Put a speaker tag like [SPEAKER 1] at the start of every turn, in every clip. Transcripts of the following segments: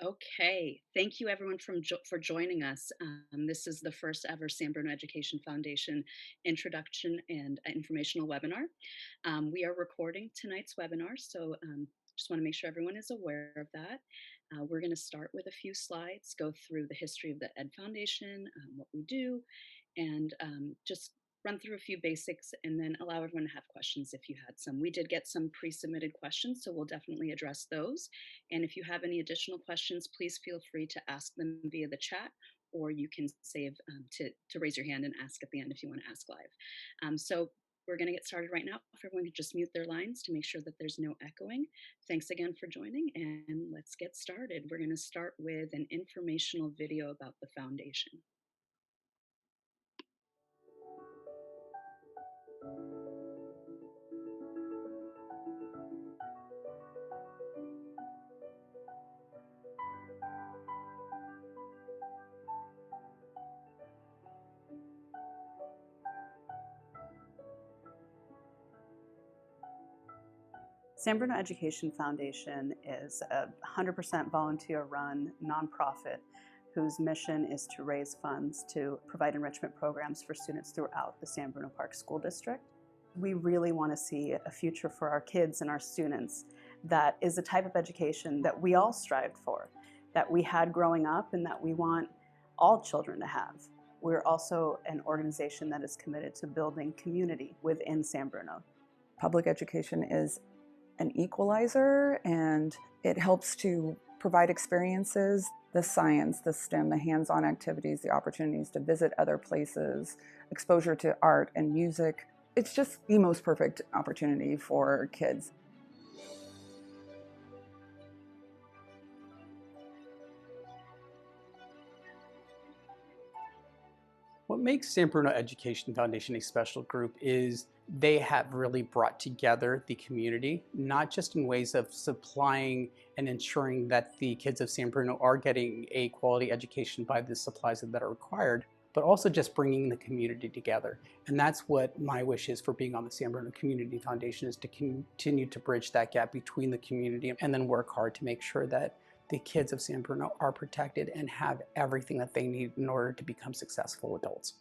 [SPEAKER 1] Okay, thank you everyone for joining us. This is the first ever San Bruno Education Foundation introduction and informational webinar. We are recording tonight's webinar, so just want to make sure everyone is aware of that. We're going to start with a few slides, go through the history of the Ed Foundation, what we do, and just run through a few basics and then allow everyone to have questions if you had some. We did get some pre-submitted questions, so we'll definitely address those. And if you have any additional questions, please feel free to ask them via the chat, or you can save to raise your hand and ask at the end if you want to ask live. So we're going to get started right now. If everyone could just mute their lines to make sure that there's no echoing. Thanks again for joining, and let's get started. We're going to start with an informational video about the foundation. San Bruno Education Foundation is a 100% volunteer-run nonprofit whose mission is to raise funds to provide enrichment programs for students throughout the San Bruno Park School District. We really want to see a future for our kids and our students that is the type of education that we all strived for, that we had growing up and that we want all children to have. We're also an organization that is committed to building community within San Bruno.
[SPEAKER 2] Public education is an equalizer, and it helps to provide experiences, the science, the STEM, the hands-on activities, the opportunities to visit other places, exposure to art and music. It's just the most perfect opportunity for kids.
[SPEAKER 3] What makes San Bruno Education Foundation a special group is they have really brought together the community, not just in ways of supplying and ensuring that the kids of San Bruno are getting a quality education by the supplies that are required, but also just bringing the community together. And that's what my wish is for being on the San Bruno Community Foundation, is to continue to bridge that gap between the community and then work hard to make sure that the kids of San Bruno are protected and have everything that they need in order to become successful adults.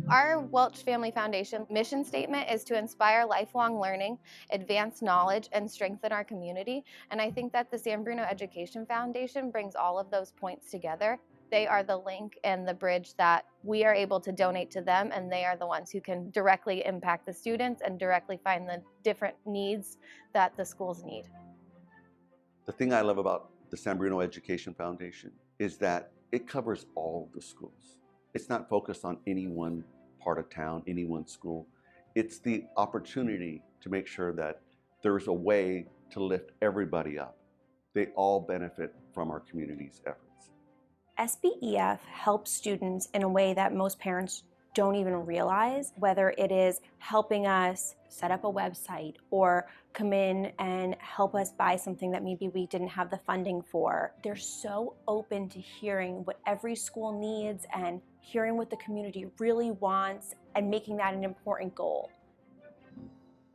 [SPEAKER 4] Our Welch Family Foundation mission statement is to inspire lifelong learning, advance knowledge, and strengthen our community. And I think that the San Bruno Education Foundation brings all of those points together. They are the link and the bridge that we are able to donate to them, and they are the ones who can directly impact the students and directly find the different needs that the schools need.
[SPEAKER 5] The thing I love about the San Bruno Education Foundation is that it covers all the schools. It's not focused on any one part of town, any one school. It's the opportunity to make sure that there's a way to lift everybody up. They all benefit from our community's efforts.
[SPEAKER 6] SBEF helps students in a way that most parents don't even realize, whether it is helping us set up a website or come in and help us buy something that maybe we didn't have the funding for. They're so open to hearing what every school needs and hearing what the community really wants and making that an important goal.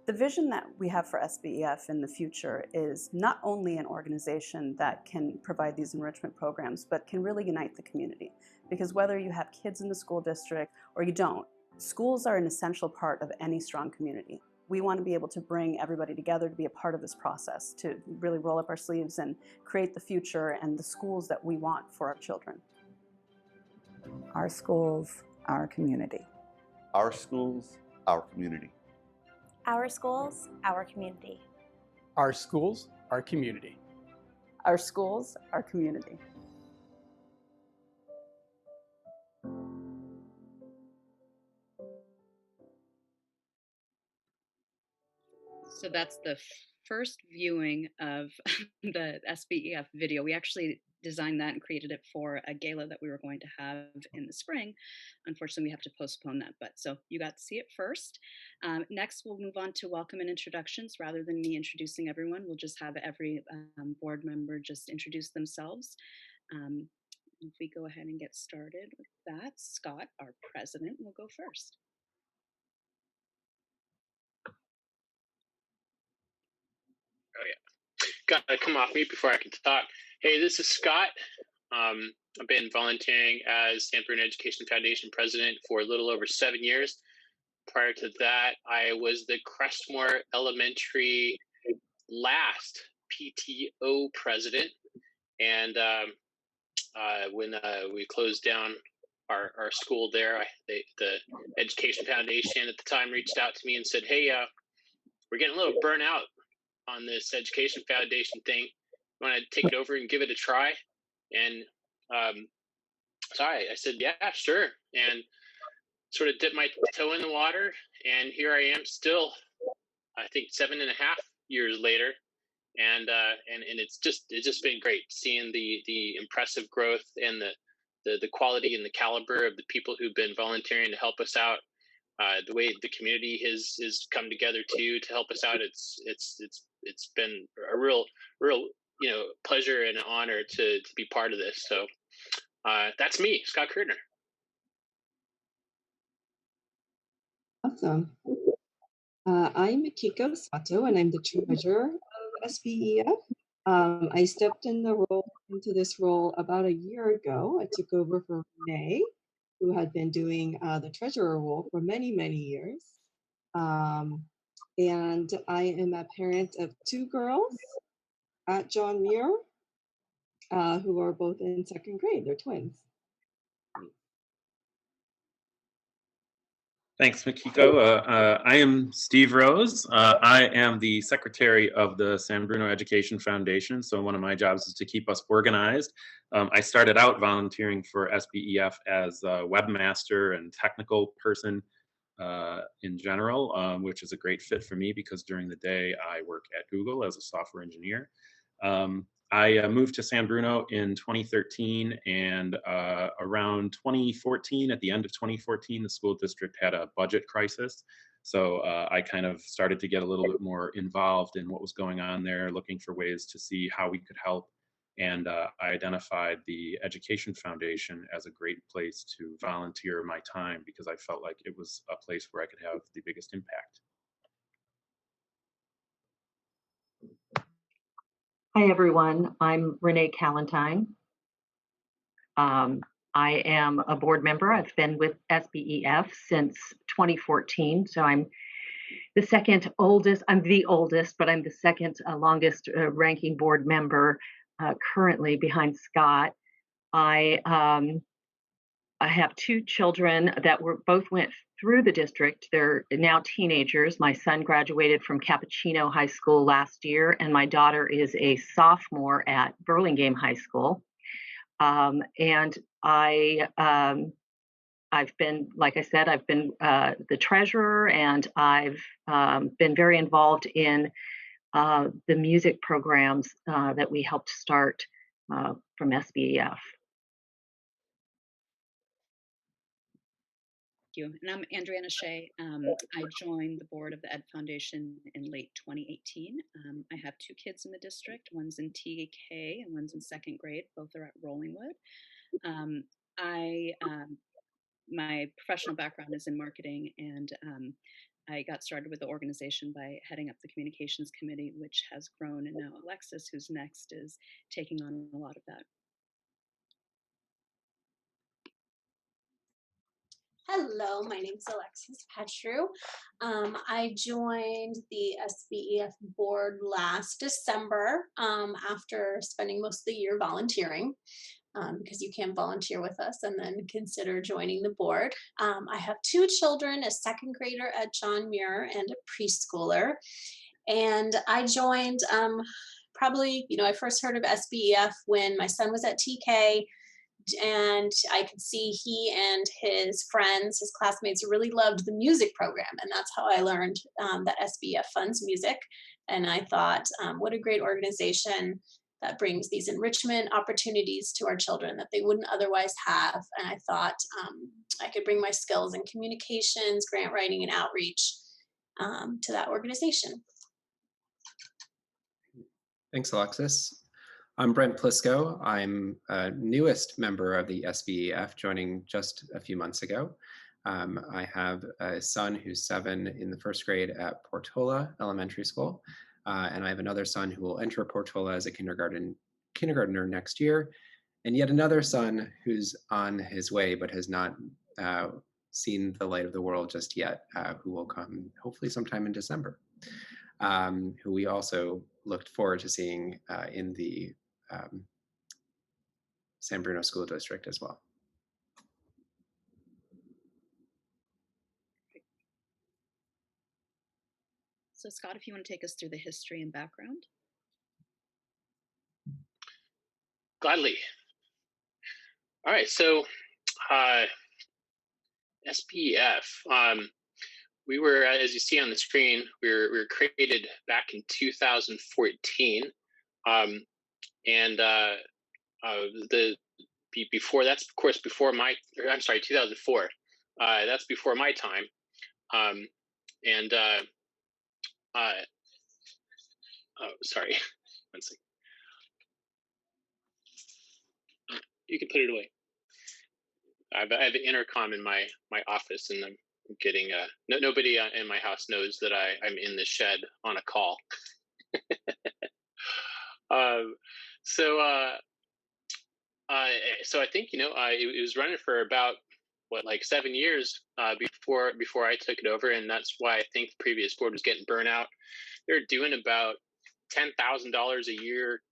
[SPEAKER 1] The vision that we have for SBEF in the future is not only an organization that can provide these enrichment programs, but can really unite the community. Because whether you have kids in the school district or you don't, schools are an essential part of any strong community. We want to be able to bring everybody together to be a part of this process, to really roll up our sleeves and create the future and the schools that we want for our children.
[SPEAKER 2] Our schools, our community.
[SPEAKER 5] Our schools, our community.
[SPEAKER 6] Our schools, our community.
[SPEAKER 3] Our schools, our community.
[SPEAKER 1] Our schools, our community. So that's the first viewing of the SBEF video. We actually designed that and created it for a gala that we were going to have in the spring. Unfortunately, we have to postpone that, but so you got to see it first. Next, we'll move on to welcome and introductions. Rather than me introducing everyone, we'll just have every board member just introduce themselves. If we go ahead and get started with that, Scott, our president, will go first.
[SPEAKER 7] Oh yeah. got to come off mute before I can talk. Hey, this is Scott. I've been volunteering as San Bruno Education Foundation president for a little over 7 years. Prior to that, I was the Crestmore Elementary last PTO president. And when we closed down our school there, the Education Foundation at the time reached out to me and said, hey, we're getting a little burnout on this Education Foundation thing. You want to take it over and give it a try? And so I said, yeah, sure. And sort of dipped my toe in the water. And here I am still, I think 7.5 years later. And it's just been great seeing the impressive growth and the quality and the caliber of the people who've been volunteering to help us out. The way the community has come together too to help us out. It's been a real pleasure and an honor to be part of this. So that's me, Scott Kruger.
[SPEAKER 8] Awesome. I'm Mikiko Sato, and I'm the treasurer of SBEF. I stepped into this role about a year ago. I took over for Renee, who had been doing the treasurer role for many, many years. And I am a parent of 2 girls at John Muir, who are both in 2nd grade. They're twins.
[SPEAKER 9] Thanks, Mikiko. I am Steve Rose. I am the secretary of the San Bruno Education Foundation. So one of my jobs is to keep us organized. I started out volunteering for SBEF as a webmaster and technical person in general, which is a great fit for me because during the day I work at Google as a software engineer. I moved to San Bruno in 2013, and around 2014, at the end of 2014, the school district had a budget crisis. So I kind of started to get a little bit more involved in what was going on there, looking for ways to see how we could help. And I identified the Education Foundation as a great place to volunteer my time because I felt like it was a place where I could have the biggest impact.
[SPEAKER 10] Hi, everyone. I'm Renee Callentine. I am a board member. I've been with SBEF since 2014. So I'm the second oldest. I'm the oldest, but I'm the second longest ranking board member currently behind Scott. I have 2 children that both went through the district. They're now teenagers. My son graduated from Cappuccino High School last year, and my daughter is a sophomore at Burlingame High School. And I've been, like I said, I've been the treasurer, and I've been very involved in the music programs that we helped start from SBEF.
[SPEAKER 1] You. And I'm Andriana Shea. I joined the board of the Ed Foundation in late 2018. I have 2 kids in the district. One's in TK and one's in 2nd grade. Both are at Rollingwood. My professional background is in marketing, and I got started with the organization by heading up the communications committee, which has grown, and now Alexis, who's next, is taking on a lot of that.
[SPEAKER 11] Hello, my name is Alexis Petru. I joined the SBEF board last December after spending most of the year volunteering, because you can volunteer with us and then consider joining the board. I have 2 children, a 2nd grader at John Muir and a preschooler. And I joined probably, I first heard of SBEF when my son was at TK. And I could see he and his friends, his classmates, really loved the music program. And that's how I learned that SBEF funds music. And I thought, what a great organization that brings these enrichment opportunities to our children that they wouldn't otherwise have. And I thought I could bring my skills in communications, grant writing, and outreach to that organization.
[SPEAKER 12] Thanks, Alexis. I'm Brent Plisco. I'm a newest member of the SBEF, joining just a few months ago. I have a son who's 7 in the 1st grade at Portola Elementary School. and I have another son who will enter Portola as a kindergartner next year, and yet another son who's on his way but has not seen the light of the world just yet, who will come hopefully sometime in December, who we also looked forward to seeing in the San Bruno School District as well.
[SPEAKER 1] So Scott, if you want to take us through the history and background.
[SPEAKER 7] Gladly. All right, so SBEF, we were, as you see on the screen, we were created back in 2014, and before, that's of course before my, I'm sorry, 2004. That's before my time, and oh, sorry, one second. You can put it away. I have an intercom in my office, and I'm getting nobody in my house knows that I'm in the shed on a call. So I think it was running for about like 7 years before I took it over, and that's why I think the previous board was getting burnt out. They're doing about $10,000 a year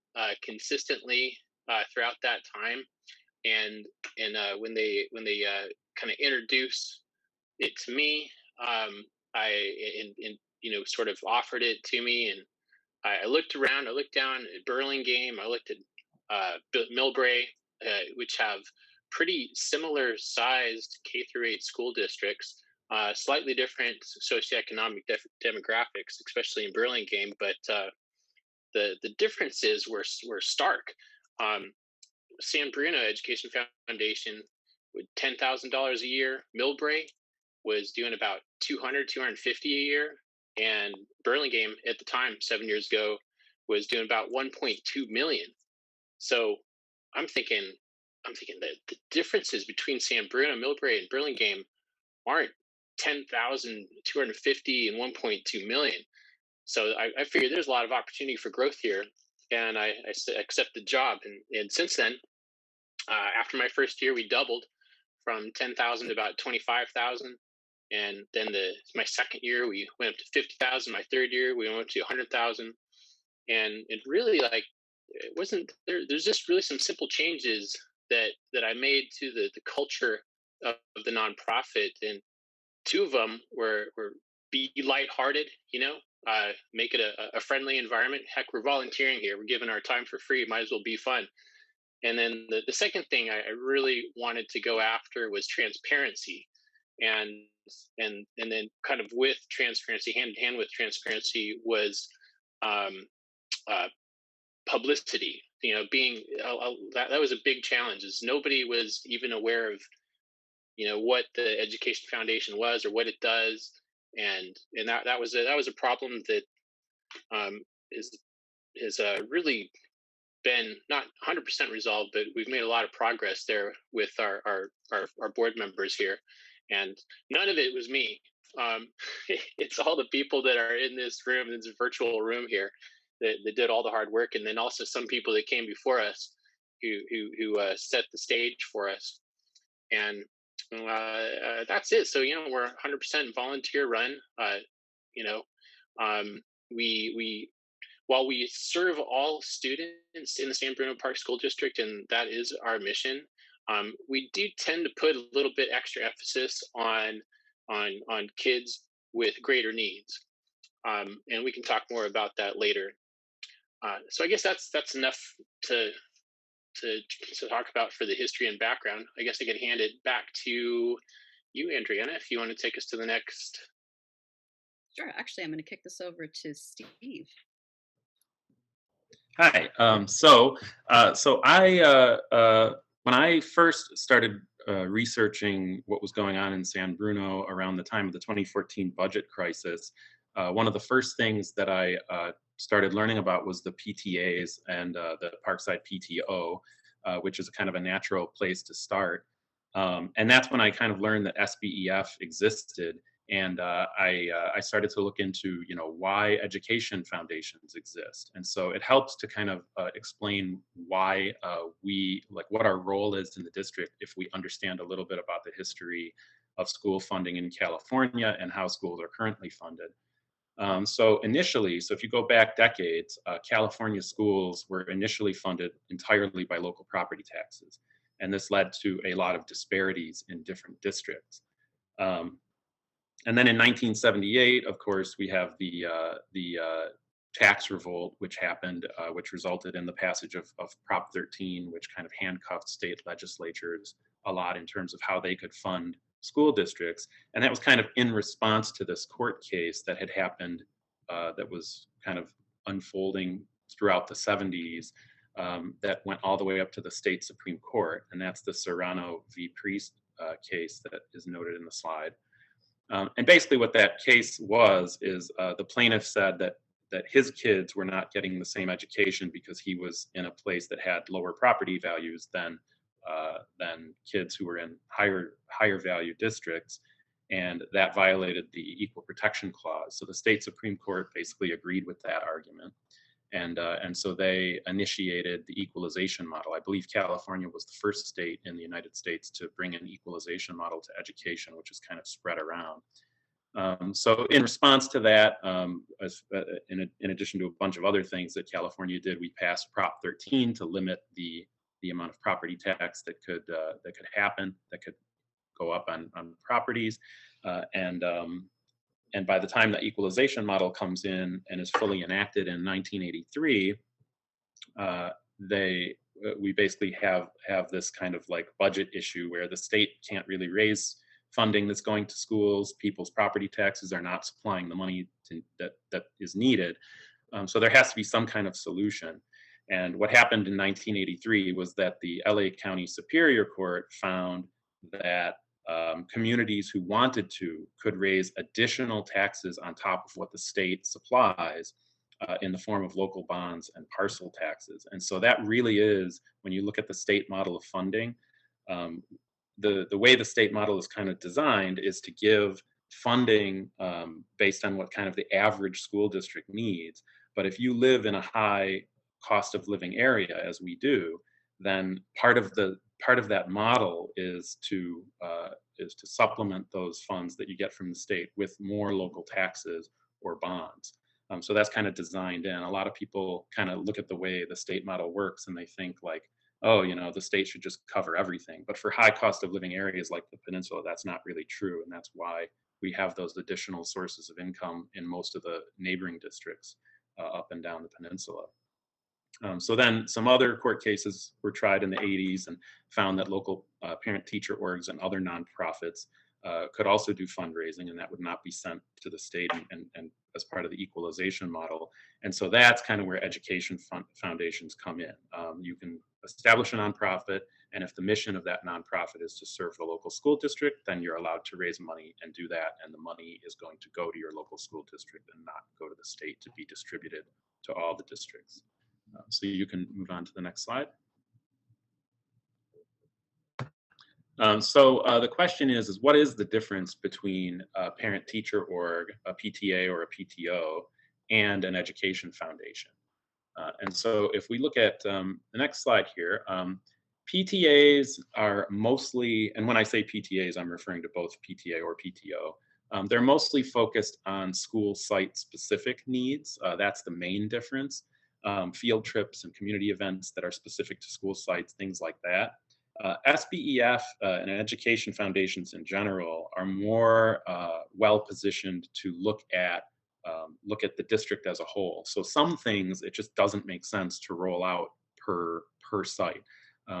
[SPEAKER 7] consistently throughout that time, and when they kind of introduced it to me, I sort of offered it to me, and I looked around, I looked down at Burlingame, I looked at Millbrae, which have pretty similar sized K through 8 school districts, slightly different socioeconomic demographics, especially in Burlingame, but the differences were stark. San Bruno Education Foundation with $10,000 a year. Millbrae was doing about 250 a year, and Burlingame at the time, 7 years ago, was doing about 1.2 million. So I'm thinking that the differences between San Bruno, Millbrae, and Burlingame aren't 10,250 and 1.2 million. So I figured there's a lot of opportunity for growth here, and I accepted the job. And since then, after my first year, we doubled from 10,000 to about 25,000. And then my second year, we went up to 50,000. My third year, we went up to 100,000. And it really, like, it wasn't there. There's just really some simple changes that I made to the culture of the nonprofit. And two of them were be lighthearted, make it a friendly environment. Heck, we're volunteering here. We're giving our time for free. Might as well be fun. And then the second thing I really wanted to go after was transparency. And then kind of with transparency, hand in hand with transparency, was publicity. Being that was a big challenge. Is nobody was even aware of what the Education Foundation was or what it does, and that was a problem that is really been not 100% resolved, but we've made a lot of progress there with our board members here, and none of it was me. It's all the people that are in this room, this virtual room here, that did all the hard work, and then also some people that came before us who set the stage for us, and that's it. So we're 100% volunteer run. We while we serve all students in the San Bruno Park School District, and that is our mission, we do tend to put a little bit extra emphasis on kids with greater needs, and we can talk more about that later. So I guess that's enough to talk about for the history and background. I guess I could hand it back to you, Andriana, if you want to take us to the next.
[SPEAKER 1] Sure. Actually, I'm going to kick this over to Steve.
[SPEAKER 9] Hi. So I when I first started researching what was going on in San Bruno around the time of the 2014 budget crisis, one of the first things that I started learning about was the PTAs and the Parkside PTO, which is kind of a natural place to start. And that's when I kind of learned that SBEF existed. And I started to look into, why education foundations exist. And so it helps to kind of explain why what our role is in the district if we understand a little bit about the history of school funding in California and how schools are currently funded. So if you go back decades, California schools were initially funded entirely by local property taxes. And this led to a lot of disparities in different districts. And then in 1978, of course, we have the tax revolt, which happened, which resulted in the passage of Prop 13, which kind of handcuffed state legislatures a lot in terms of how they could fund school districts. And that was kind of in response to this court case that had happened, that was kind of unfolding throughout the 70s, that went all the way up to the state Supreme Court. And that's the Serrano v. Priest case that is noted in the slide. And basically what that case was is the plaintiff said that his kids were not getting the same education because he was in a place that had lower property values than kids who were in higher value districts, and that violated the Equal Protection Clause. So the state Supreme Court basically agreed with that argument. And so they initiated the equalization model. I believe California was the first state in the United States to bring an equalization model to education, which is kind of spread around. So in response to that, in addition to a bunch of other things that California did, we passed Prop 13 to limit the amount of property tax that could go up on properties, and by the time the equalization model comes in and is fully enacted in 1983, we basically have this kind of like budget issue where the state can't really raise funding that's going to schools. People's property taxes are not supplying the money that is needed. So there has to be some kind of solution. And what happened in 1983 was that the LA County Superior Court found that communities who wanted to could raise additional taxes on top of what the state supplies in the form of local bonds and parcel taxes. And so that really is, when you look at the state model of funding, the way the state model is kind of designed is to give funding based on what kind of the average school district needs. But if you live in a high cost of living area, as we do, then part of that model is to supplement those funds that you get from the state with more local taxes or bonds. So that's kind of designed in. A lot of people kind of look at the way the state model works and they think like, oh, the state should just cover everything. But for high cost of living areas like the peninsula, that's not really true. And that's why we have those additional sources of income in most of the neighboring districts up and down the peninsula. So then some other court cases were tried in the 80s and found that local parent-teacher orgs and other nonprofits could also do fundraising, and that would not be sent to the state and as part of the equalization model. And so that's kind of where education foundations come in. You can establish a nonprofit, and if the mission of that nonprofit is to serve the local school district, then you're allowed to raise money and do that, and the money is going to go to your local school district and not go to the state to be distributed to all the districts. So you can move on to the next slide. So the question is what is the difference between a parent-teacher org, a PTA or a PTO, and an education foundation? And so if we look at the next slide here, PTAs are mostly, and when I say PTAs, I'm referring to both PTA or PTO. They're mostly focused on school site specific needs. That's the main difference. Field trips and community events that are specific to school sites, things like that. SBEF and education foundations in general are more well positioned to look at the district as a whole. So some things it just doesn't make sense to roll out per site.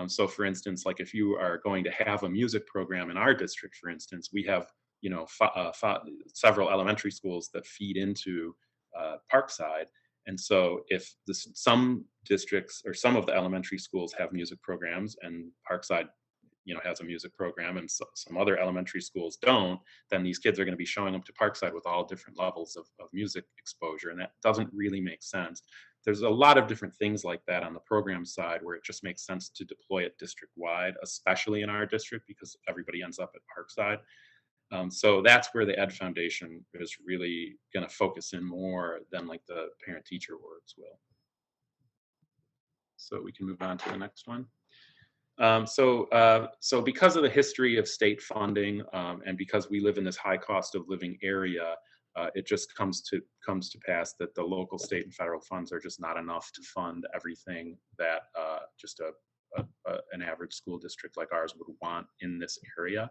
[SPEAKER 9] So for instance, like if you are going to have a music program in our district, for instance, we have several elementary schools that feed into Parkside. And so if some districts or some of the elementary schools have music programs and Parkside, has a music program and some other elementary schools don't, then these kids are going to be showing up to Parkside with all different levels of music exposure. And that doesn't really make sense. There's a lot of different things like that on the program side where it just makes sense to deploy it district-wide, especially in our district because everybody ends up at Parkside. So that's where the Ed Foundation is really going to focus in more than like the parent-teacher works will. So we can move on to the next one. So because of the history of state funding, and because we live in this high cost of living area, it just comes to pass that the local, state, and federal funds are just not enough to fund everything that just an average school district like ours would want in this area.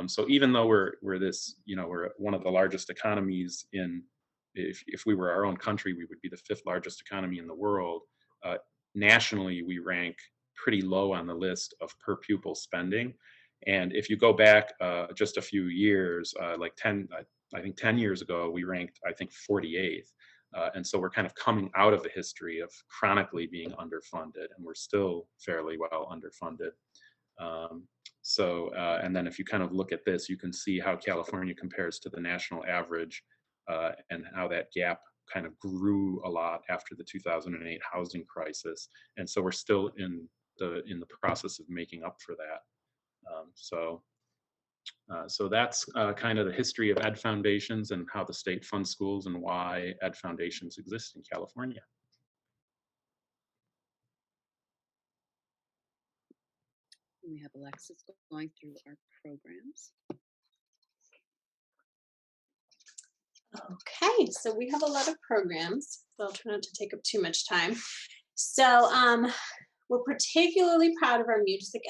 [SPEAKER 9] So even though we're this, we're one of the largest economies in, if we were our own country, we would be the 5th largest economy in the world. Nationally, we rank pretty low on the list of per pupil spending. And if you go back just a few years, like 10 years ago, we ranked, I think, 48th. And so we're kind of coming out of a history of chronically being underfunded, and we're still fairly well underfunded. And then if you kind of look at this, you can see how California compares to the national average, and how that gap kind of grew a lot after the 2008 housing crisis. And so we're still in the process of making up for that. So that's kind of the history of Ed Foundations and how the state funds schools and why Ed Foundations exist in California.
[SPEAKER 1] We have Alexis going through our programs.
[SPEAKER 11] Okay, so we have a lot of programs, so I'll try not to take up too much time. So we're particularly proud of our music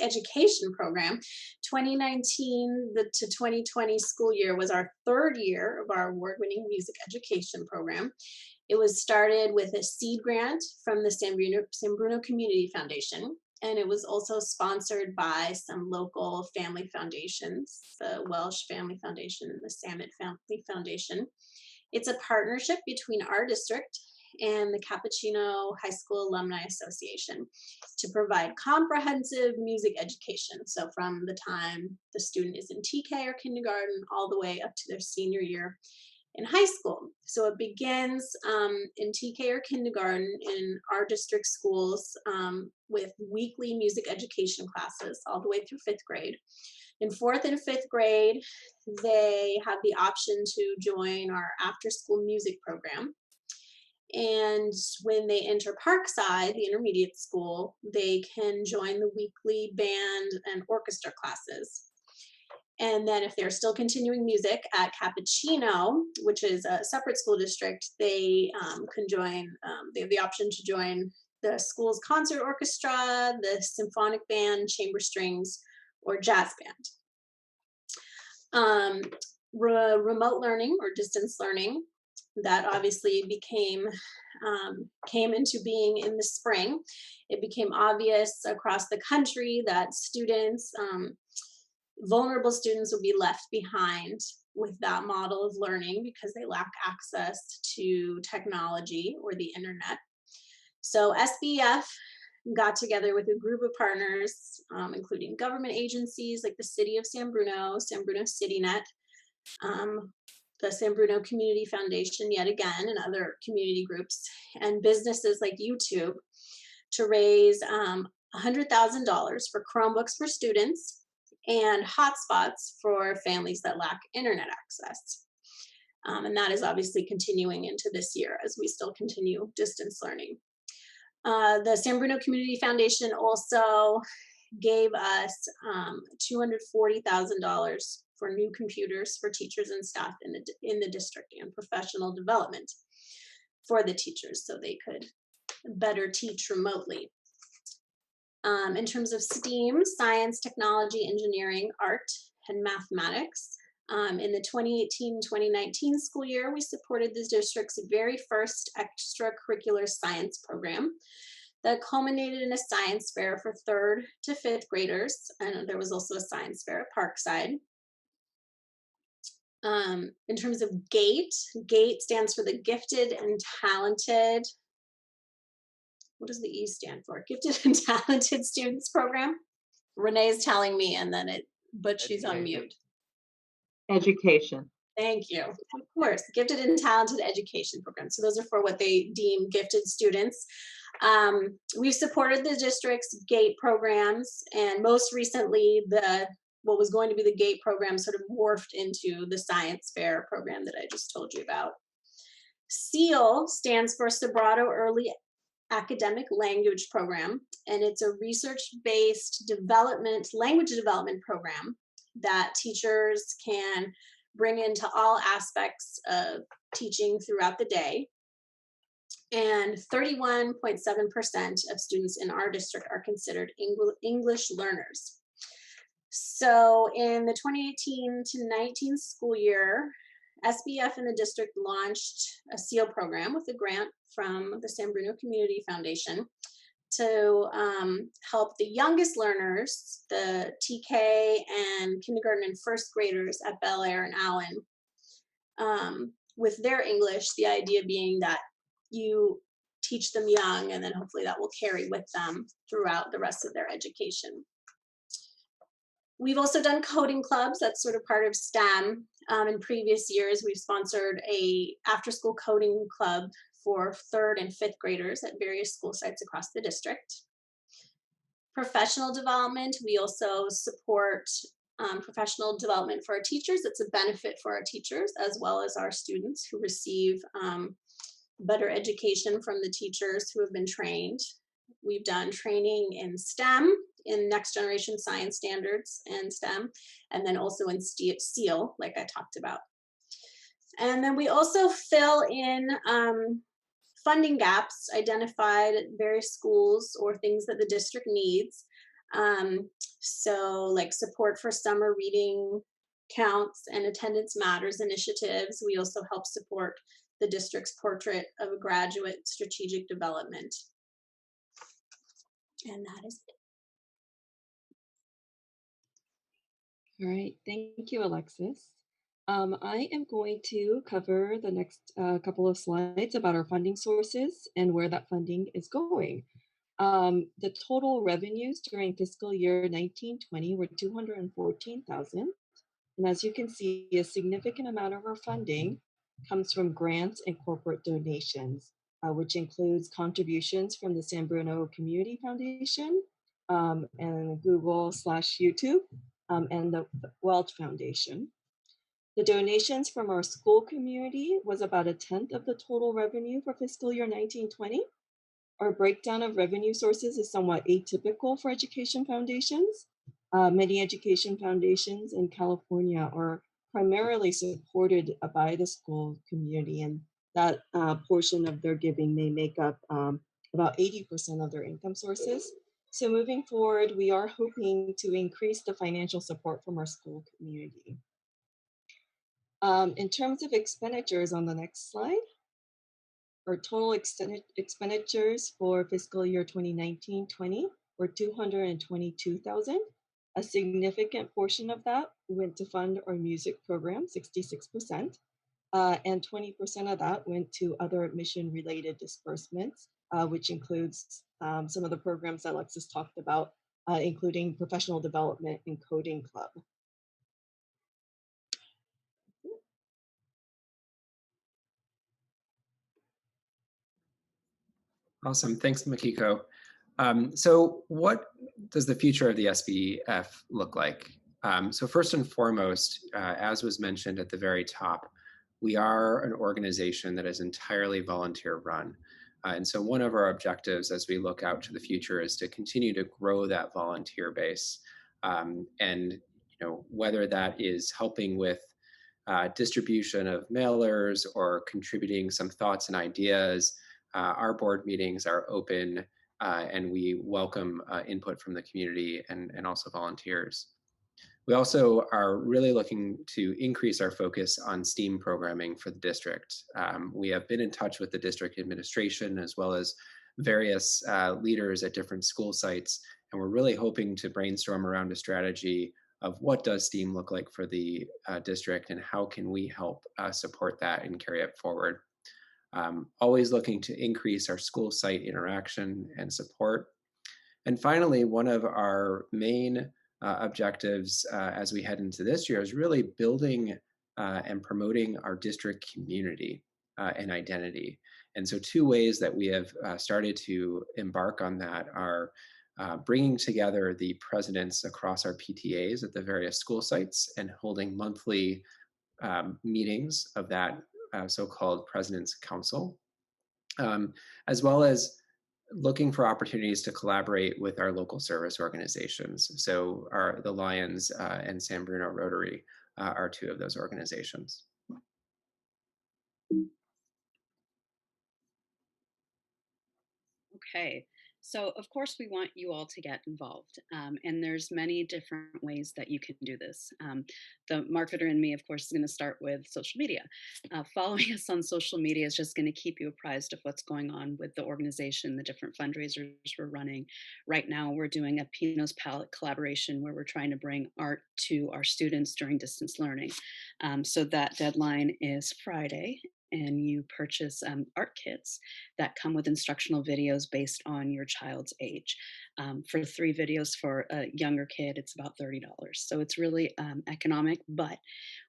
[SPEAKER 11] education program. 2019 to 2020 school year was our 3rd year of our award-winning music education program. It was started with a seed grant from the San Bruno Community Foundation, and it was also sponsored by some local family foundations, the Welsh Family Foundation and the Samet Family Foundation. It's a partnership between our district and the Cappuccino High School Alumni Association to provide comprehensive music education. So from the time the student is in TK or kindergarten all the way up to their senior year in high school. So it begins in TK or kindergarten in our district schools with weekly music education classes all the way through 5th grade. In 4th and 5th grade, they have the option to join our after-school music program. And when they enter Parkside, the intermediate school, they can join the weekly band and orchestra classes. And then if they're still continuing music at Cappuccino, which is a separate school district, they can join, they have the option to join the school's concert orchestra, the symphonic band, chamber strings, or jazz band. Remote learning or distance learning, that obviously came into being in the spring. It became obvious across the country that students, vulnerable students, would be left behind with that model of learning because they lack access to technology or the internet. So SBEF got together with a group of partners, including government agencies like the City of San Bruno CityNet, the San Bruno Community Foundation, yet again, and other community groups, and businesses like YouTube, to raise $100,000 for Chromebooks for students and hotspots for families that lack internet access. And that is obviously continuing into this year as we still continue distance learning. The San Bruno Community Foundation also gave us $240,000 for new computers for teachers and staff in the district, and professional development for the teachers so they could better teach remotely. In terms of STEAM, science, technology, engineering, art, and mathematics, in the 2018-2019 school year, we supported the district's very first extracurricular science program that culminated in a science fair for 3rd to 5th graders, and there was also a science fair at Parkside. In terms of GATE stands for the Gifted and Talented. What does the E stand for? Gifted and Talented Students Program. Renee is telling me, but she's on mute.
[SPEAKER 10] Education.
[SPEAKER 11] Thank you. Of course, Gifted and Talented Education Program. So those are for what they deem gifted students. We've supported the district's GATE programs, and most recently the what was going to be the GATE program sort of morphed into the science fair program that I just told you about. SEAL stands for Sobrato Early Academic Language Program, and it's a research-based language development program that teachers can bring into all aspects of teaching throughout the day. And 31.7% of students in our district are considered English learners. So in the 2018 to 19 school year, SBEF in the district launched a SEAL program with a grant from the San Bruno Community Foundation to help the youngest learners, the TK and kindergarten and first graders at Bel Air and Allen, with their English, the idea being that you teach them young and then hopefully that will carry with them throughout the rest of their education. We've also done coding clubs. That's sort of part of STEM. In previous years, we've sponsored a after-school coding club for 3rd and 5th graders at various school sites across the district. Professional development, we also support professional development for our teachers. It's a benefit for our teachers as well as our students who receive better education from the teachers who have been trained. We've done training in STEM, in next generation science standards and STEM, and then also in SEAL, like I talked about. And then we also fill in funding gaps identified at various schools or things that the district needs. So like support for summer reading counts and attendance matters initiatives. We also help support the district's portrait of a graduate strategic development. And that is it.
[SPEAKER 8] All right, thank you, Alexis. I am going to cover the next couple of slides about our funding sources and where that funding is going. The total revenues during fiscal year 1920 were $214,000. And as you can see, a significant amount of our funding comes from grants and corporate donations, which includes contributions from the San Bruno Community Foundation and Google/YouTube and the Welch Foundation. The donations from our school community was about 1/10 of the total revenue for fiscal year 1920. Our breakdown of revenue sources is somewhat atypical for education foundations. Many education foundations in California are primarily supported by the school community, and that portion of their giving may make up about 80% of their income sources. So moving forward, we are hoping to increase the financial support from our school community. In terms of expenditures on the next slide, our total expenditures for fiscal year 2019-20 were $222,000. A significant portion of that went to fund our music program, 66%, and 20% of that went to other admission-related disbursements, which includes some of the programs that Alexis talked about, including professional development and coding club.
[SPEAKER 12] Awesome, thanks, Makiko. So what does the future of the SBEF look like? So first and foremost, as was mentioned at the very top, we are an organization that is entirely volunteer run. And so one of our objectives as we look out to the future is to continue to grow that volunteer base. And whether that is helping with distribution of mailers or contributing some thoughts and ideas, our board meetings are open and we welcome input from the community and also volunteers. We also are really looking to increase our focus on STEAM programming for the district. We have been in touch with the district administration as well as various leaders at different school sites, and we're really hoping to brainstorm around a strategy of what does STEAM look like for the district and how can we help support that and carry it forward. Always looking to increase our school site interaction and support. And finally, one of our main objectives as we head into this year is really building and promoting our district community and identity. And so two ways that we have started to embark on that are bringing together the presidents across our PTAs at the various school sites and holding monthly meetings of that so-called President's Council, as well as looking for opportunities to collaborate with our local service organizations. So the Lions and San Bruno Rotary are two of those organizations.
[SPEAKER 1] Okay, so of course we want you all to get involved, and there's many different ways that you can do this. The marketer in me, of course, is going to start with social media. Following us on social media is just going to keep you apprised of what's going on with the organization, the different fundraisers we're running. Right now, we're doing a Pinos Palette collaboration where we're trying to bring art to our students during distance learning. So that deadline is Friday, and you purchase art kits that come with instructional videos based on your child's age. For 3 videos for a younger kid, it's about $30. So it's really economic, but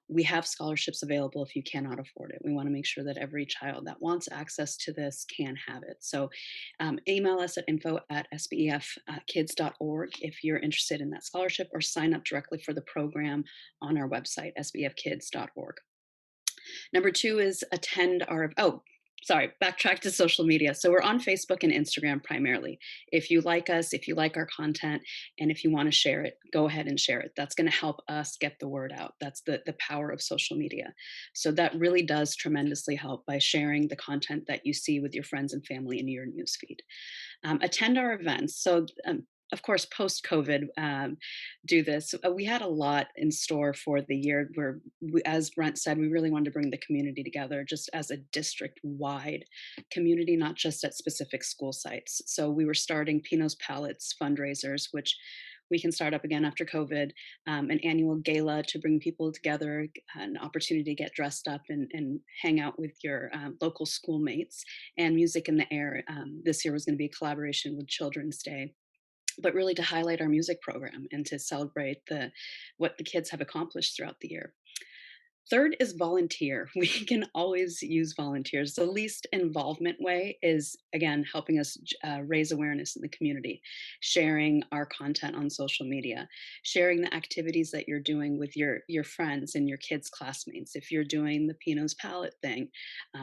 [SPEAKER 1] we have scholarships available if you cannot afford it. We want to make sure that every child that wants access to this can have it. So email us at info@sbefkids.org if you're interested in that scholarship, or sign up directly for the program on our website, sbefkids.org. Number 2 is attend our, backtrack to social media. So we're on Facebook and Instagram primarily. If you like us, if you like our content, and if you want to share it, go ahead and share it. That's going to help us get the word out. That's the power of social media. So that really does tremendously help by sharing the content that you see with your friends and family in your newsfeed. Attend our events. So of course, post COVID, do this. We had a lot in store for the year where, as Brent said, we really wanted to bring the community together just as a district wide community, not just at specific school sites. So we were starting Pinos Palettes fundraisers, which we can start up again after COVID, an annual gala to bring people together, an opportunity to get dressed up and hang out with your local schoolmates, and Music in the Air. This year was going to be a collaboration with Children's Day, but really to highlight our music program and to celebrate what the kids have accomplished throughout the year. Third is volunteer. We can always use volunteers. The least involvement way is, again, helping us raise awareness in the community, sharing our content on social media, sharing the activities that you're doing with your friends and your kids' classmates. If you're doing the Pinos Palette thing,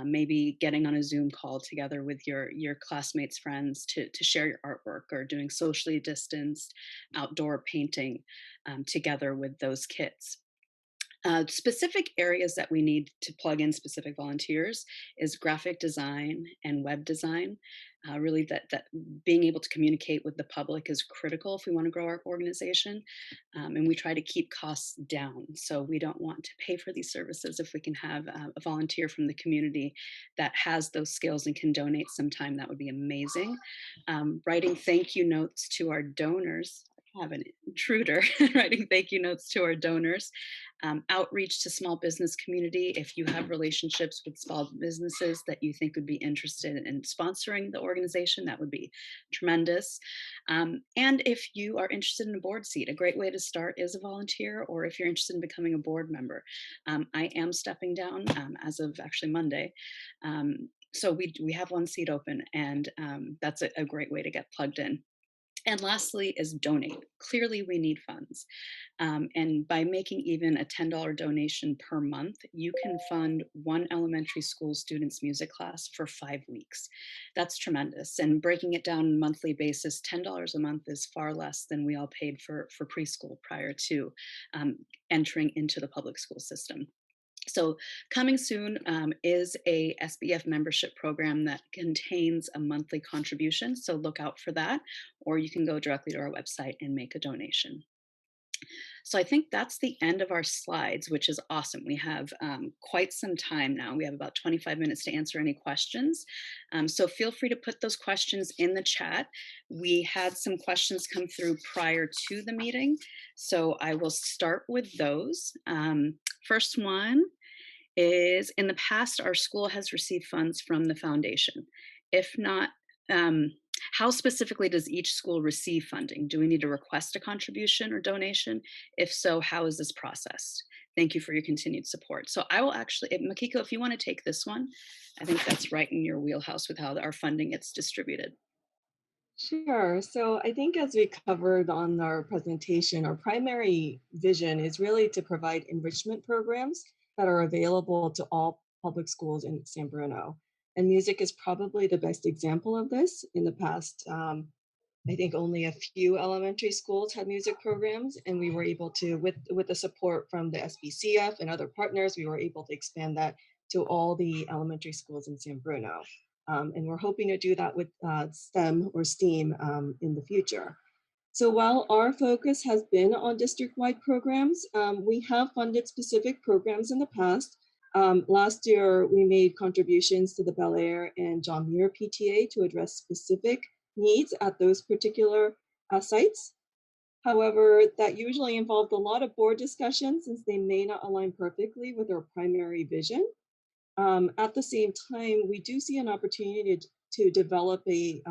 [SPEAKER 1] maybe getting on a Zoom call together with your classmates' friends to share your artwork, or doing socially distanced outdoor painting together with those kids. Specific areas that we need to plug in specific volunteers is graphic design and web design. Really, that being able to communicate with the public is critical if we want to grow our organization. And we try to keep costs down. So we don't want to pay for these services. If we can have a volunteer from the community that has those skills and can donate some time, that would be amazing. Writing thank you notes to our donors. I have an intruder. Writing thank you notes to our donors. Outreach to small business community. If you have relationships with small businesses that you think would be interested in sponsoring the organization, that would be tremendous. And if you are interested in a board seat, a great way to start is a volunteer, or if you're interested in becoming a board member. I am stepping down as of actually Monday. So we have one seat open, and that's a great way to get plugged in. And lastly is donate. Clearly, we need funds. And by making even a $10 donation per month, you can fund one elementary school student's music class for 5 weeks. That's tremendous. And breaking it down on a monthly basis, $10 a month is far less than we all paid for preschool prior to entering into the public school system. So coming soon is a SBEF membership program that contains a monthly contribution. So look out for that, or you can go directly to our website and make a donation. So I think that's the end of our slides, which is awesome. We have quite some time now. We have about 25 minutes to answer any questions. So feel free to put those questions in the chat. We had some questions come through prior to the meeting, so I will start with those. First one is, in the past, our school has received funds from the foundation. If not, how specifically does each school receive funding? Do we need to request a contribution or donation? If so, how is this processed? Thank you for your continued support. So I will actually, Makiko, if you want to take this one, I think that's right in your wheelhouse with how our funding gets distributed.
[SPEAKER 8] Sure. So I think as we covered on our presentation, our primary vision is really to provide enrichment programs that are available to all public schools in San Bruno. And music is probably the best example of this. In the past, I think only a few elementary schools had music programs, and we were able to, with the support from the SBCF and other partners, we were able to expand that to all the elementary schools in San Bruno. And we're hoping to do that with STEM or STEAM in the future. So while our focus has been on district-wide programs, we have funded specific programs in the past. Last year, we made contributions to the Bel Air and John Muir PTA to address specific needs at those particular sites. However, that usually involved a lot of board discussions since they may not align perfectly with our primary vision. At the same time, we do see an opportunity to develop a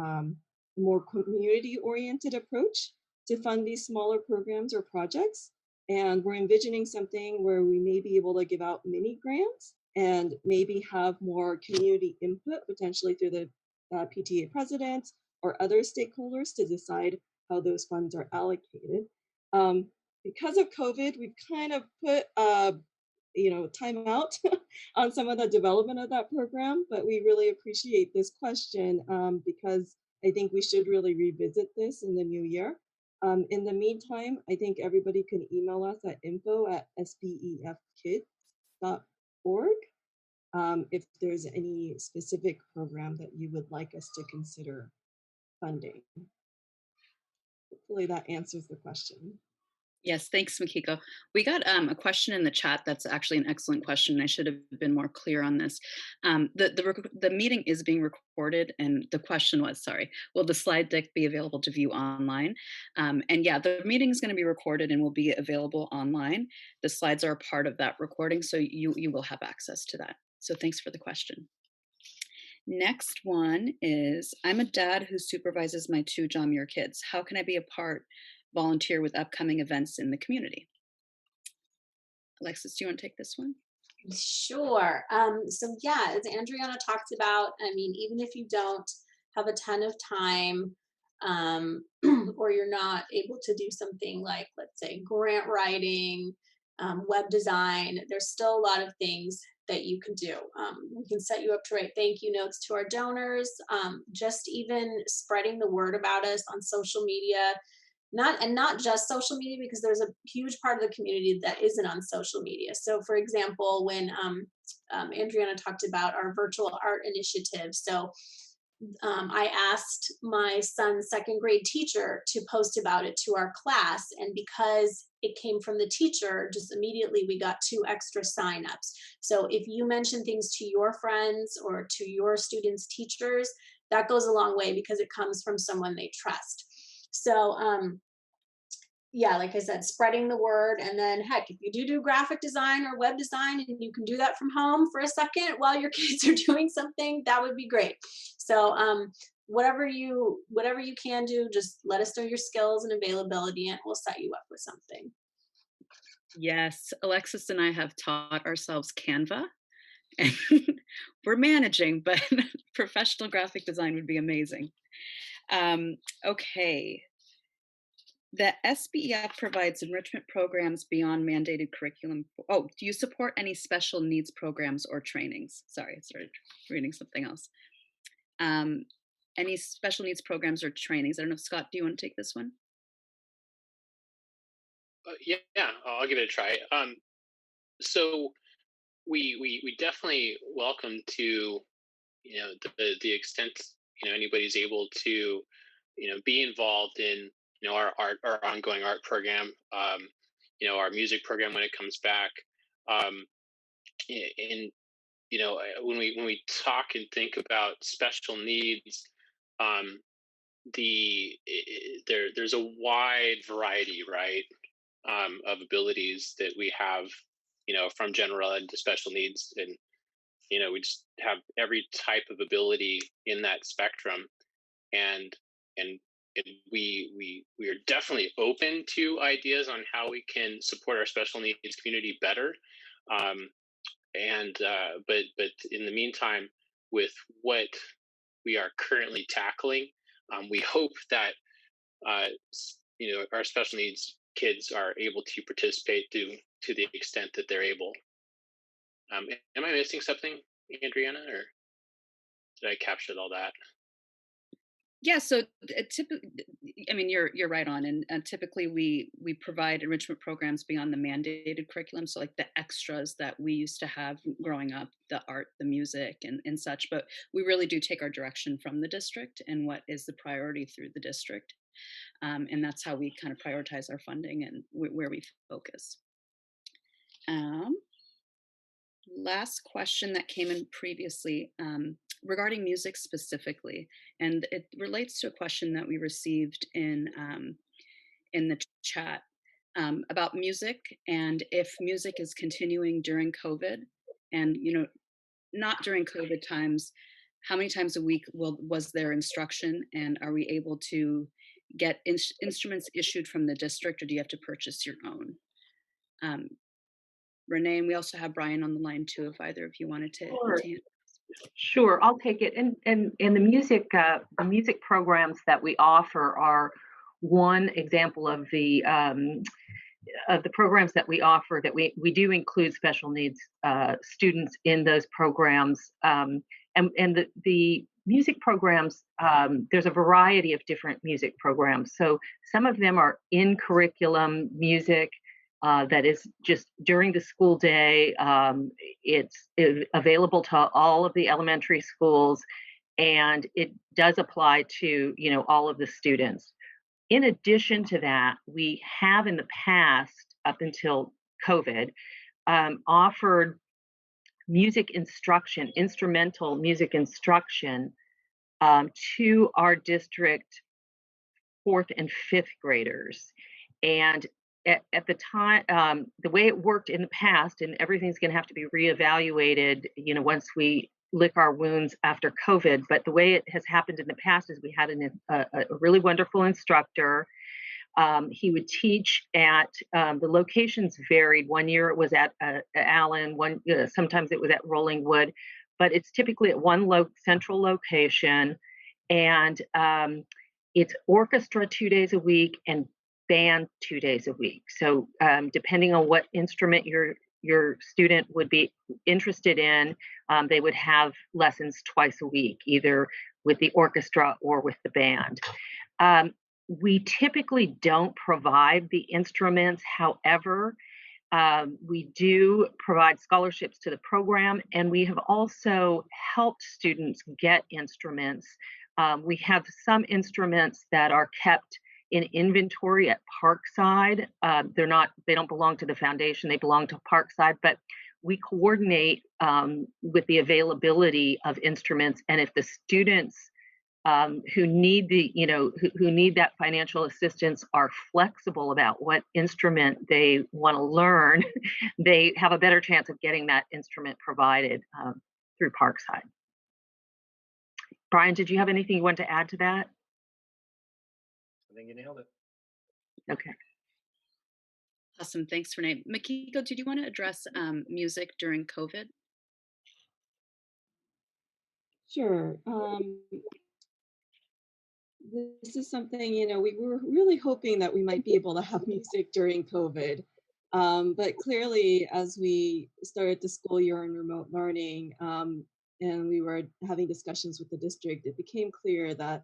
[SPEAKER 8] more community-oriented approach to fund these smaller programs or projects. And we're envisioning something where we may be able to give out mini grants and maybe have more community input, potentially through the PTA president or other stakeholders to decide how those funds are allocated. Because of COVID, we've kind of put time out on some of the development of that program, but we really appreciate this question because I think we should really revisit this in the new year. In the meantime, I think everybody can email us at info@sbefkids.org if there's any specific program that you would like us to consider funding. Hopefully that answers the question.
[SPEAKER 1] Yes, thanks, Makiko. We got a question in the chat that's actually an excellent question. I should have been more clear on this. The meeting is being recorded, and the question was, sorry, will the slide deck be available to view online? And yeah, the meeting is going to be recorded and will be available online. The slides are a part of that recording, so you will have access to that. So thanks for the question. Next one is, I'm a dad who supervises my 2 John Muir kids. How can I be a volunteer with upcoming events in the community? Alexis, do you want to take this one?
[SPEAKER 11] Sure. So yeah, as Andriana talked about, I mean, even if you don't have a ton of time, or you're not able to do something like, let's say, grant writing, web design, there's still a lot of things that you can do. We can set you up to write thank you notes to our donors, just even spreading the word about us on social media. Not just social media, because there's a huge part of the community that isn't on social media. So for example, when Andriana talked about our virtual art initiative, so I asked my son's second grade teacher to post about it to our class, and because it came from the teacher, just immediately we got 2 extra signups. So if you mention things to your friends or to your students' teachers, that goes a long way because it comes from someone they trust. So yeah, like I said, spreading the word. And then heck, if you do graphic design or web design and you can do that from home for a second while your kids are doing something, that would be great. So whatever you can do, just let us know your skills and availability and we'll set you up with something.
[SPEAKER 1] Yes, Alexis and I have taught ourselves Canva, and we're managing, but professional graphic design would be amazing. Okay. The SBEF provides enrichment programs beyond mandated curriculum. Oh, do you support any special needs programs or trainings? Sorry, I started reading something else. Any special needs programs or trainings? I don't know, Scott, do you want to take this one?
[SPEAKER 7] Yeah, I'll give it a try. So we definitely welcome to the extent anybody's able to be involved in our ongoing art program, our music program when it comes back, and when we talk and think about special needs, there's a wide variety, right, of abilities that we have, from general ed to special needs, and we just have every type of ability in that spectrum, and and we are definitely open to ideas on how we can support our special needs community better, but in the meantime, with what we are currently tackling, We hope that our special needs kids are able to participate to the extent that they're able. Am I missing something, Adriana, or did I capture all that?
[SPEAKER 1] Yeah, so typically, I mean, you're right on, and typically we provide enrichment programs beyond the mandated curriculum, so like the extras that we used to have growing up, the art, the music, and such. But we really do take our direction from the district and what is the priority through the district, and that's how we kind of prioritize our funding and where we focus. Um, Last question that came in previously, regarding music specifically, and it relates to a question that we received in the chat, about music, and if music is continuing during COVID, and not during COVID times, how many times a week was there instruction, and are we able to get instruments issued from the district, or do you have to purchase your own? Um, Renee, and we also have Brian on the line too, if either of you wanted to.
[SPEAKER 10] Sure. Sure, I'll take it. And the music programs that we offer are one example of the programs that we offer. That we do include special needs students in those programs. And the music programs, there's a variety of different music programs. So some of them are in curriculum music. That is just during the school day. It's available to all of the elementary schools, and it does apply to all of the students. In addition to that, we have in the past, up until COVID, offered music instruction, instrumental music instruction, to our district fourth and fifth graders. And at the time, the way it worked in the past, and everything's going to have to be reevaluated, once we lick our wounds after COVID. But the way it has happened in the past is we had a really wonderful instructor. He would teach at the locations varied. One year it was at Allen. Sometimes it was at Rolling Wood, but it's typically at one central location, and it's orchestra 2 days a week and band 2 days a week. So depending on what instrument your student would be interested in, they would have lessons twice a week, either with the orchestra or with the band. We typically don't provide the instruments. However, we do provide scholarships to the program, and we have also helped students get instruments. We have some instruments that are kept in inventory at Parkside. They don't belong to the foundation, they belong to Parkside, but we coordinate with the availability of instruments. And if the students who need who need that financial assistance are flexible about what instrument they want to learn, they have a better chance of getting that instrument provided through Parkside. Brian, did you have anything you want to add to that?
[SPEAKER 13] I think you nailed it.
[SPEAKER 10] Okay.
[SPEAKER 1] Awesome. Thanks, Renee. Makiko, did you want to address music during COVID?
[SPEAKER 8] Sure. This is something, we were really hoping that we might be able to have music during COVID. But clearly, as we started the school year in remote learning, and we were having discussions with the district, it became clear that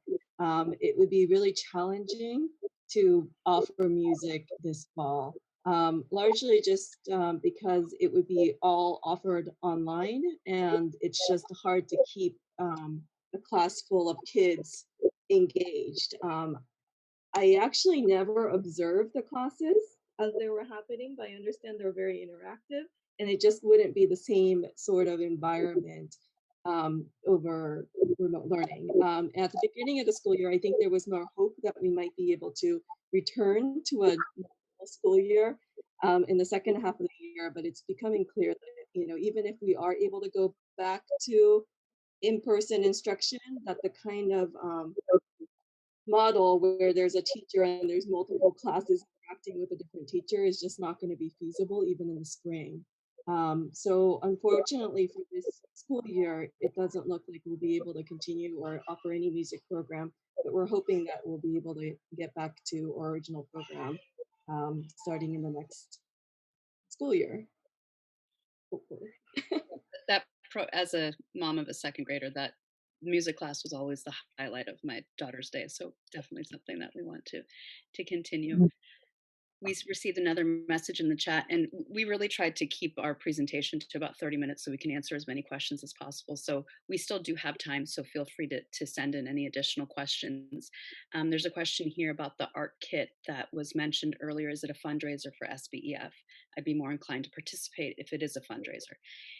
[SPEAKER 8] it would be really challenging to offer music this fall. Largely just because it would be all offered online, and it's just hard to keep a class full of kids engaged. I actually never observed the classes as they were happening, but I understand they're very interactive, and it just wouldn't be the same sort of environment over remote learning. At the beginning of the school year, I think there was more hope that we might be able to return to a normal school year in the second half of the year, but it's becoming clear that, even if we are able to go back to in-person instruction, that the kind of model where there's a teacher and there's multiple classes interacting with a different teacher is just not going to be feasible even in the spring. So unfortunately for this school year, it doesn't look like we'll be able to continue or offer any music program, but we're hoping that we'll be able to get back to our original program starting in the next school year, hopefully.
[SPEAKER 1] As a mom of a second grader, that music class was always the highlight of my daughter's day. So definitely something that we want to continue. We received another message in the chat, and we really tried to keep our presentation to about 30 minutes so we can answer as many questions as possible. So we still do have time, so feel free to send in any additional questions. There's a question here about the art kit that was mentioned earlier. Is it a fundraiser for SBEF? I'd be more inclined to participate if it is a fundraiser.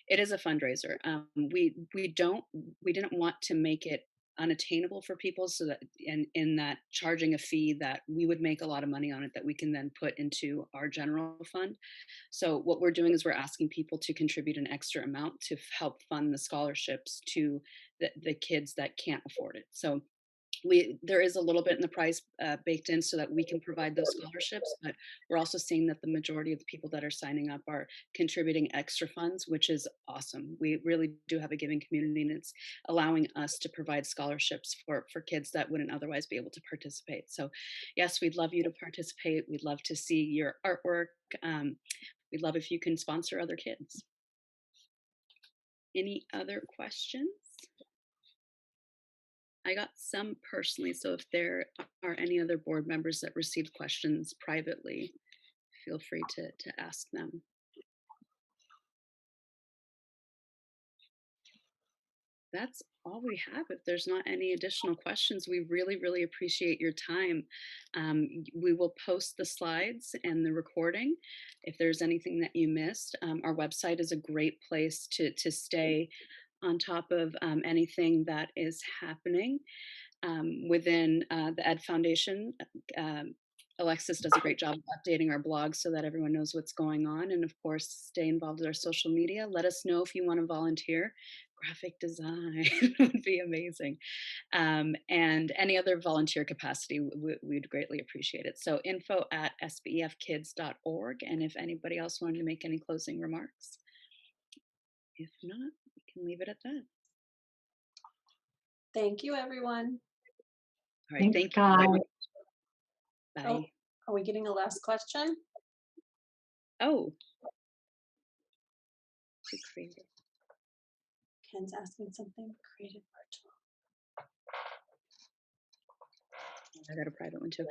[SPEAKER 1] It is a fundraiser. We didn't want to make it unattainable for people, so that in that charging a fee that we would make a lot of money on it that we can then put into our general fund. So what we're doing is we're asking people to contribute an extra amount to help fund the scholarships to the kids that can't afford it. So there is a little bit in the price baked in so that we can provide those scholarships, but we're also seeing that the majority of the people that are signing up are contributing extra funds, which is awesome. We really do have a giving community, and it's allowing us to provide scholarships for kids that wouldn't otherwise be able to participate. So yes, we'd love you to participate. We'd love to see your artwork. We'd love if you can sponsor other kids. Any other questions? I got some personally, so if there are any other board members that received questions privately, feel free to ask them. That's all we have. If there's not any additional questions, we really, really appreciate your time. We will post the slides and the recording. If there's anything that you missed, our website is a great place to stay on top of anything that is happening. Within the Ed Foundation. Alexis does a great job of updating our blog so that everyone knows what's going on. And of course, stay involved with our social media. Let us know if you want to volunteer. Graphic design would be amazing. And any other volunteer capacity, we'd greatly appreciate it. So info@sbefkids.org. And if anybody else wanted to make any closing remarks, if not, we can leave it at that.
[SPEAKER 11] Thank you, everyone.
[SPEAKER 1] All right, thank you. Bye.
[SPEAKER 11] Oh, are we getting a last question?
[SPEAKER 1] Oh.
[SPEAKER 11] Ken's asking something. Creative virtual.
[SPEAKER 1] I got a private one too.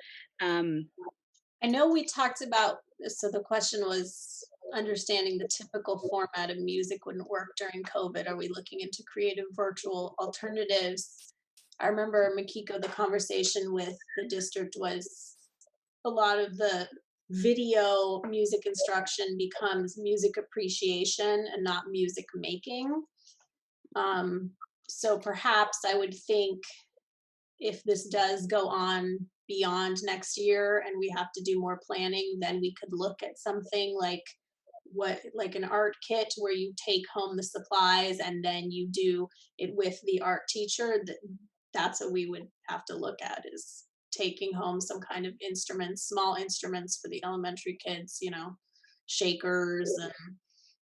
[SPEAKER 11] I know we talked about, so the question was understanding the typical format of music wouldn't work during COVID. Are we looking into creative virtual alternatives? I remember, Makiko, the conversation with the district was a lot of the video music instruction becomes music appreciation and not music making. So perhaps I would think if this does go on beyond next year and we have to do more planning, then we could look at something like an art kit where you take home the supplies and then you do it with the art teacher. That's what we would have to look at, is taking home some kind of instruments, small instruments for the elementary kids, shakers and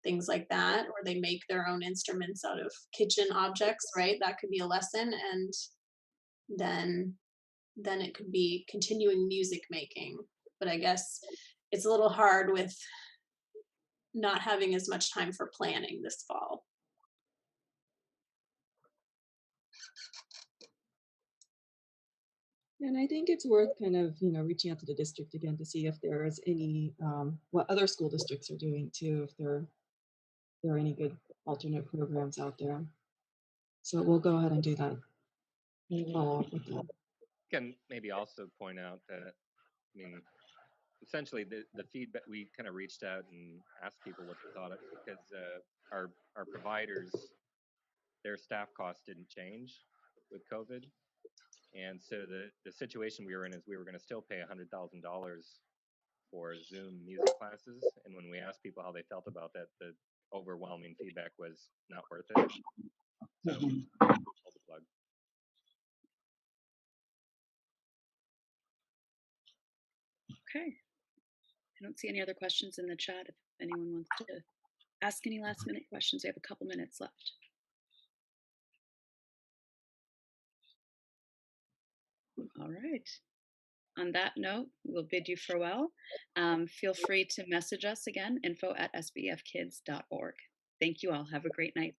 [SPEAKER 11] things like that, or they make their own instruments out of kitchen objects, right? That could be a lesson. And then it could be continuing music making. But I guess it's a little hard with not having as much time for planning this fall.
[SPEAKER 8] And I think it's worth kind of, reaching out to the district again to see if there's any, what other school districts are doing too, if there are any good alternate programs out there. So we'll go ahead and do that. Follow up with that.
[SPEAKER 13] Can maybe also point out that, essentially the feedback, we kind of reached out and asked people what they thought of, because our providers, their staff costs didn't change with COVID. And so the situation we were in is we were going to still pay $100,000 for Zoom music classes. And when we asked people how they felt about that, the overwhelming feedback was not worth it. So pull the plug.
[SPEAKER 1] Okay. I don't see any other questions in the chat if anyone wants to ask any last minute questions. We have a couple minutes left. All right. On that note, we'll bid you farewell. Feel free to message us again, info@sbefkids.org. Thank you all. Have a great night.